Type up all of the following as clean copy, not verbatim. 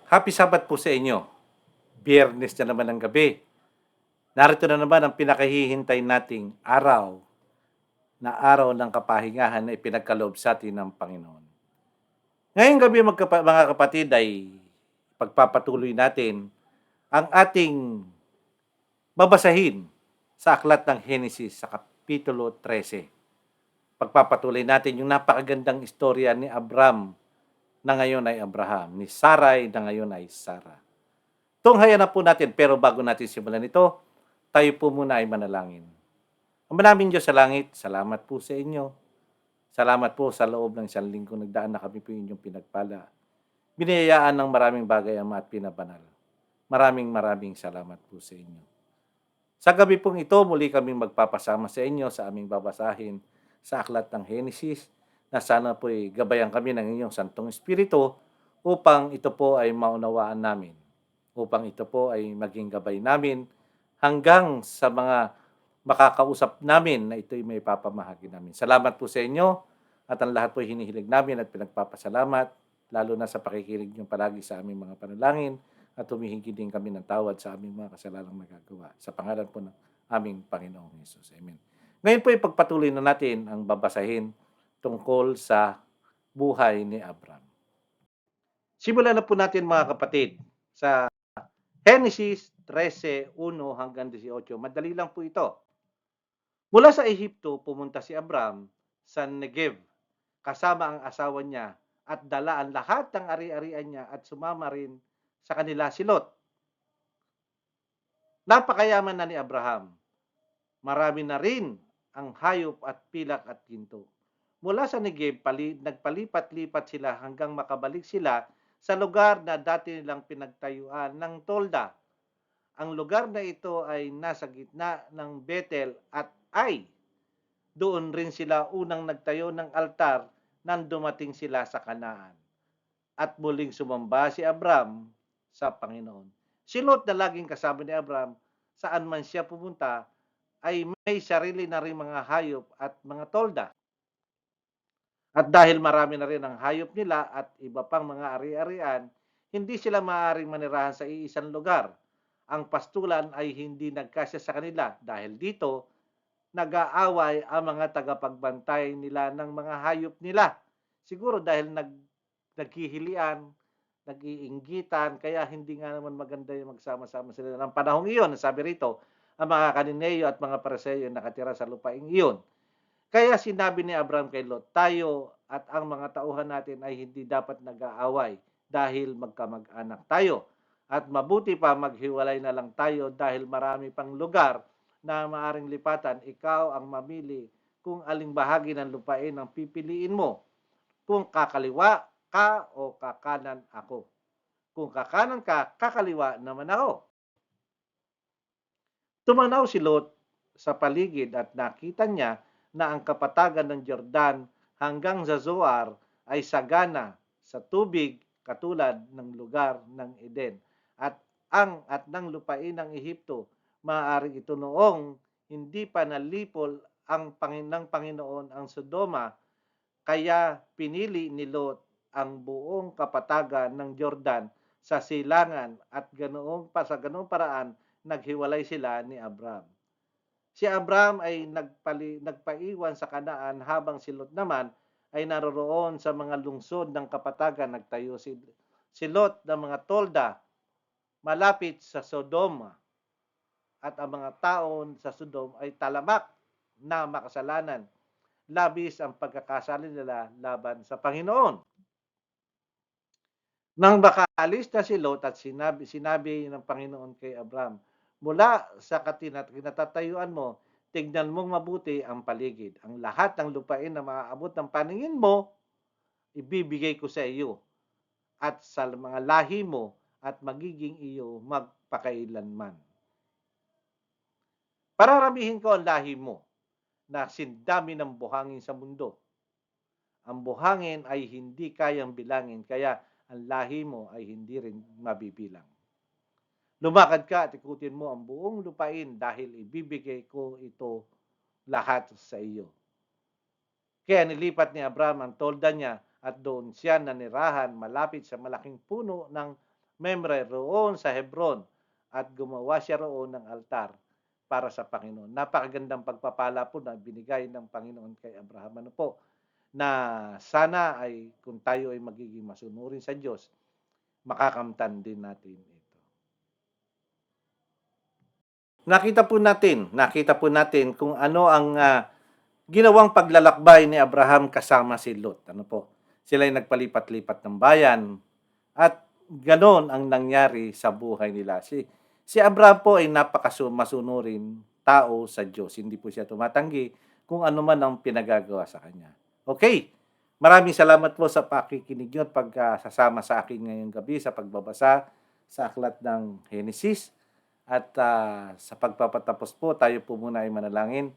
Happy Sabat po sa inyo. Biyernes na naman ng gabi. Narito na naman ang pinakahihintay nating araw na araw ng kapahingahan na ipinagkaloob sa atin ng Panginoon. Ngayong gabi mga kapatid ay pagpapatuloy natin ang ating babasahin sa aklat ng Henesis sa Kapitulo 13. Pagpapatuloy natin yung napakagandang istorya ni Abram na ngayon ay Abraham, ni Sarai na ngayon ay Sarah. Tunghayan na po natin, pero bago natin simulan ito, tayo po muna ay manalangin. Ama namin Diyos sa langit, salamat po sa inyo. Salamat po sa loob ng isang linggo nagdaan na kami po inyong pinagpala. Binayaan ng maraming bagay, Ama, at pinabanal. Maraming salamat po sa inyo. Sa gabi pong ito, muli kaming magpapasama sa inyo sa aming babasahin sa aklat ng Henesis, na sana po ay gabayan kami ng inyong Santong Espiritu upang ito po ay maunawaan namin, upang ito po ay maging gabay namin hanggang sa mga makakausap namin na ito'y may papamahagi namin. Salamat po sa inyo at ang lahat po hinihiling namin at pinagpapasalamat, lalo na sa pakikinig niyo palagi sa aming mga panalangin at humihingi din kami ng tawad sa aming mga kasalanan nagagawa. Sa pangalan po ng aming Panginoong Hesus. Amen. Ngayon po ipagpatuloy na natin ang babasahin tungkol sa buhay ni Abram. Simulan na po natin mga kapatid sa Genesis 13:1 hanggang 18. Madali lang po ito. Mula sa Ehipto, pumunta si Abram sa Negev kasama ang asawa niya at dala ang lahat ng ari-arian niya at sumama rin sa kanila si Lot. Napakayaman na ni Abraham. Marami na rin ang hayop at pilak at ginto. Mula sa Negev, nagpalipat-lipat sila hanggang makabalik sila sa lugar na dati nilang pinagtayuan ng tolda. Ang lugar na ito ay nasa gitna ng Bethel at Ai. Doon rin sila unang nagtayo ng altar nang dumating sila sa Kanaan. At muling sumamba si Abram sa Panginoon. Si Lot na laging kasama ni Abram, saan man siya pumunta, ay may sarili na rin mga hayop at mga tolda. At dahil marami na rin ang hayop nila at iba pang mga ari-arian, hindi sila maaaring manirahan sa iisang lugar. Ang pastulan ay hindi nagkasya sa kanila dahil dito nag-aaway ang mga tagapagbantay nila ng mga hayop nila. Siguro dahil naghihilian, nag-iinggitan, kaya hindi nga naman maganda yung magsama-sama sila ng panahong iyon. Sabi rito, ang mga Kanineyo at mga Pareseyo nakatira sa lupaing iyon. Kaya sinabi ni Abram kay Lot, tayo at ang mga tauhan natin ay hindi dapat nag-aaway dahil magkamag-anak tayo. At mabuti pa maghiwalay na lang tayo dahil marami pang lugar na maaring lipatan. Ikaw ang mamili kung aling bahagi ng lupain ang pipiliin mo. Kung kakaliwa ka o kakanan ako. Kung kakanan ka, kakaliwa naman ako. Tumanaw si Lot sa paligid at nakita niya na ang kapatagan ng Jordan hanggang sa Zoar ay sagana sa tubig katulad ng lugar ng Eden. At ng lupain ng Ehipto, maaaring ito noong hindi pa nalipol ang ng Panginoon ang Sodoma, kaya pinili ni Lot ang buong kapatagan ng Jordan sa silangan at sa ganoong paraan naghiwalay sila ni Abram. Si Abram ay nagpaiwan sa Kanaan habang si Lot naman ay naroroon sa mga lungsod ng kapatagan. Nagtayo si Lot ng mga tolda malapit sa Sodoma at ang mga taon sa Sodom ay talamak na makasalanan. Labis ang pagkakasala nila laban sa Panginoon. Nang makaalis na si Lot at sinabi ng Panginoon kay Abram, mula sa kinatatayuan mo, tignan mong mabuti ang paligid. Ang lahat ng lupain na maaabot ng paningin mo, ibibigay ko sa iyo at sa mga lahi mo at magiging iyo magpakailanman. Pararamihin ko ang lahi mo na sindami ng buhangin sa mundo. Ang buhangin ay hindi kayang bilangin, kaya ang lahi mo ay hindi rin mabibilang. Lumakad ka at ikutin mo ang buong lupain dahil ibibigay ko ito lahat sa iyo. Kaya nilipat ni Abram ang tolda niya at doon siya nanirahan malapit sa malaking puno ng Memre roon sa Hebron at gumawa siya roon ng altar para sa Panginoon. Napakagandang pagpapala po na binigay ng Panginoon kay Abraham. Ano po? Na sana ay kung tayo ay magiging masunurin sa Diyos, makakamtan din natin ito. Nakita po natin kung ano ang ginawang paglalakbay ni Abraham kasama si Lot. Ano po? Sila ay nagpalipat-lipat ng bayan at ganon ang nangyari sa buhay nila. Si Abraham po ay napakasunurin tao sa Diyos. Hindi po siya tumatanggi kung ano man ang pinagagawa sa kanya. Okay. Maraming salamat po sa pakikinig nyo at pagkasasama sa akin ngayong gabi sa pagbabasa sa aklat ng Genesis. At sa pagpapatapos po, tayo po muna ay manalangin.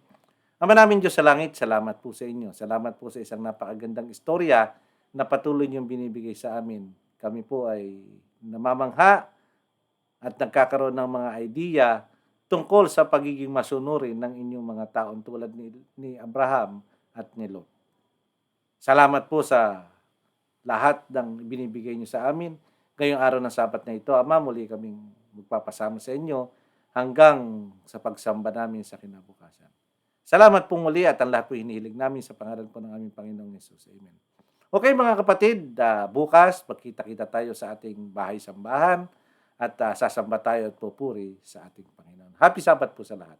Ama namin Diyos sa langit, salamat po sa inyo. Salamat po sa isang napakagandang istorya na patuloy niyong binibigay sa amin. Kami po ay namamangha at nagkakaroon ng mga idea tungkol sa pagiging masunurin ng inyong mga taon tulad ni Abraham at ni Lot. Salamat po sa lahat ng binibigay niyo sa amin. Ngayong araw ng Sabat na ito, Ama, muli kaming magpapasama sa inyo hanggang sa pagsamba namin sa kinabukasan. Salamat po muli at ang lahat po hinihiling namin sa pangalan po ng aming Panginoong Yesus. Amen. Okay mga kapatid, bukas magkita-kita tayo sa ating bahay-sambahan at sasamba tayo at pupuri sa ating Panginoon. Happy Sabat po sa lahat.